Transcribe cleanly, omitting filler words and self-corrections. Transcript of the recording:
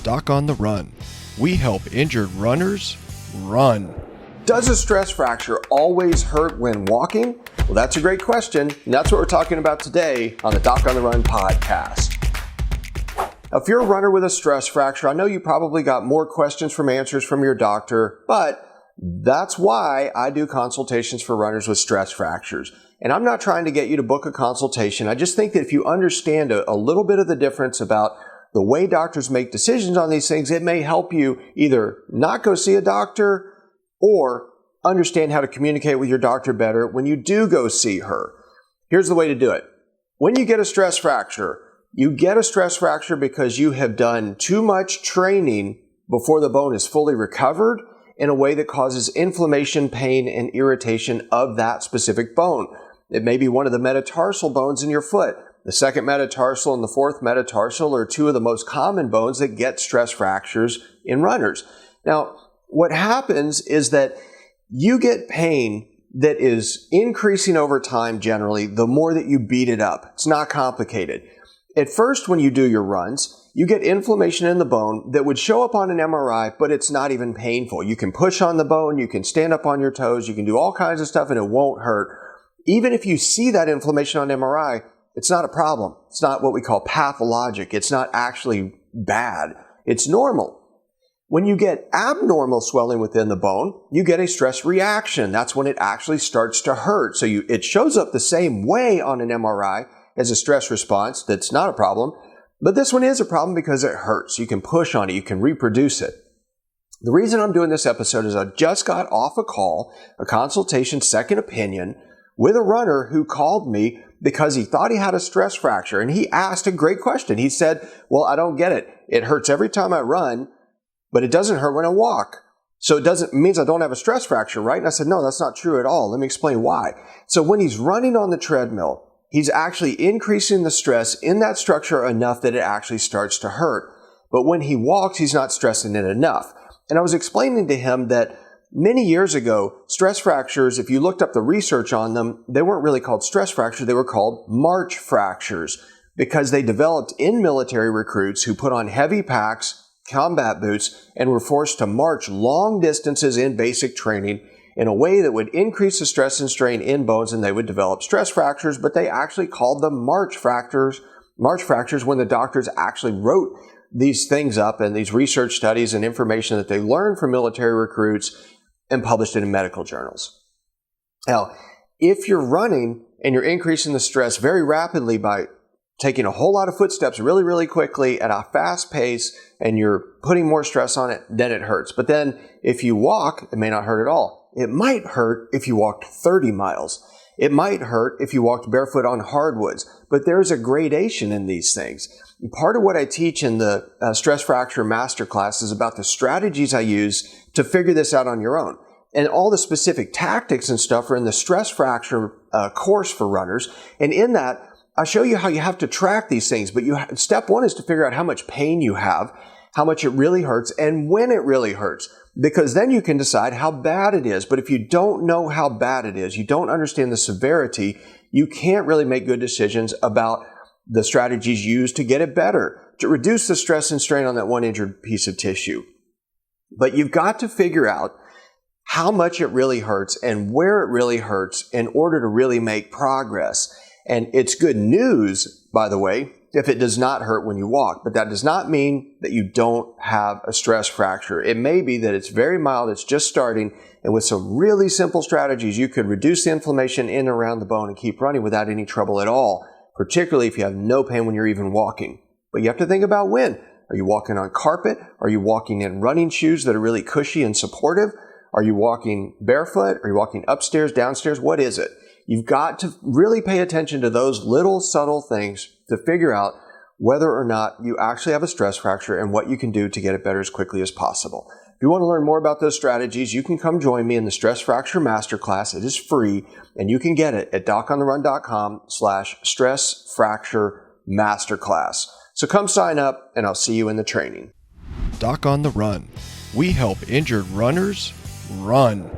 Doc on the Run. We help injured runners run. Does a stress fracture always hurt when walking? Well, that's a great question, and that's what we're talking about today on the Doc on the Run podcast. Now, if you're a runner with a stress fracture, I know you probably got more questions from answers from your doctor, but that's why I do consultations for runners with stress fractures. And I'm not trying to get you to book a consultation. I just think that if you understand a little bit of the difference about the way doctors make decisions on these things, it may help you either not go see a doctor or understand how to communicate with your doctor better when you do go see her. Here's the way to do it. When you get a stress fracture, you get a stress fracture because you have done too much training before the bone is fully recovered in a way that causes inflammation, pain, and irritation of that specific bone. It may be one of the metatarsal bones in your foot. The second metatarsal and the fourth metatarsal are two of the most common bones that get stress fractures in runners. Now, what happens is that you get pain that is increasing over time generally the more that you beat it up. It's not complicated. At first, when you do your runs, you get inflammation in the bone that would show up on an MRI, but it's not even painful. You can push on the bone, you can stand up on your toes, you can do all kinds of stuff and it won't hurt. Even if you see that inflammation on MRI, it's not a problem. It's not what we call pathologic. It's not actually bad. It's normal. When you get abnormal swelling within the bone, you get a stress reaction. That's when it actually starts to hurt. So it shows up the same way on an MRI as a stress response. That's not a problem. But this one is a problem because it hurts. You can push on it. You can reproduce it. The reason I'm doing this episode is I just got off a call, a consultation, second opinion, with a runner who called me because he thought he had a stress fracture. And he asked a great question. He said, well, I don't get it. It hurts every time I run, but it doesn't hurt when I walk. So it means I don't have a stress fracture, right? And I said, no, that's not true at all. Let me explain why. So when he's running on the treadmill, he's actually increasing the stress in that structure enough that it actually starts to hurt. But when he walks, he's not stressing it enough. And I was explaining to him that many years ago, stress fractures, if you looked up the research on them, they weren't really called stress fractures. They were called march fractures because they developed in military recruits who put on heavy packs, combat boots, and were forced to march long distances in basic training in a way that would increase the stress and strain in bones, and they would develop stress fractures, but they actually called them march fractures when the doctors actually wrote these things up and these research studies and information that they learned from military recruits and published it in medical journals. Now, if you're running and you're increasing the stress very rapidly by taking a whole lot of footsteps really, really quickly at a fast pace and you're putting more stress on it, then it hurts. But then if you walk, it may not hurt at all. It might hurt if you walked 30 miles. It might hurt if you walked barefoot on hardwoods. But there's a gradation in these things. And part of what I teach in the Stress Fracture Masterclass is about the strategies I use to figure this out on your own. And all the specific tactics and stuff are in the Stress Fracture course for runners. And in that, I show you how you have to track these things. But step one is to figure out how much pain you have, how much it really hurts, and when it really hurts. Because then you can decide how bad it is. But if you don't know how bad it is, you don't understand the severity, you can't really make good decisions about the strategies used to get it better, to reduce the stress and strain on that one injured piece of tissue. But you've got to figure out how much it really hurts and where it really hurts in order to really make progress. And it's good news, by the way, if it does not hurt when you walk, but that does not mean that you don't have a stress fracture. It may be that it's very mild, it's just starting, and with some really simple strategies, you could reduce the inflammation in and around the bone and keep running without any trouble at all, particularly if you have no pain when you're even walking. But you have to think about when. Are you walking on carpet? Are you walking in running shoes that are really cushy and supportive? Are you walking barefoot? Are you walking upstairs, downstairs? What is it? You've got to really pay attention to those little subtle things to figure out whether or not you actually have a stress fracture and what you can do to get it better as quickly as possible. If you want to learn more about those strategies, you can come join me in the Stress Fracture Masterclass. It is free, and you can get it at docontherun.com/stress fracture masterclass. So come sign up, and I'll see you in the training. Doc on the Run. We help injured runners run.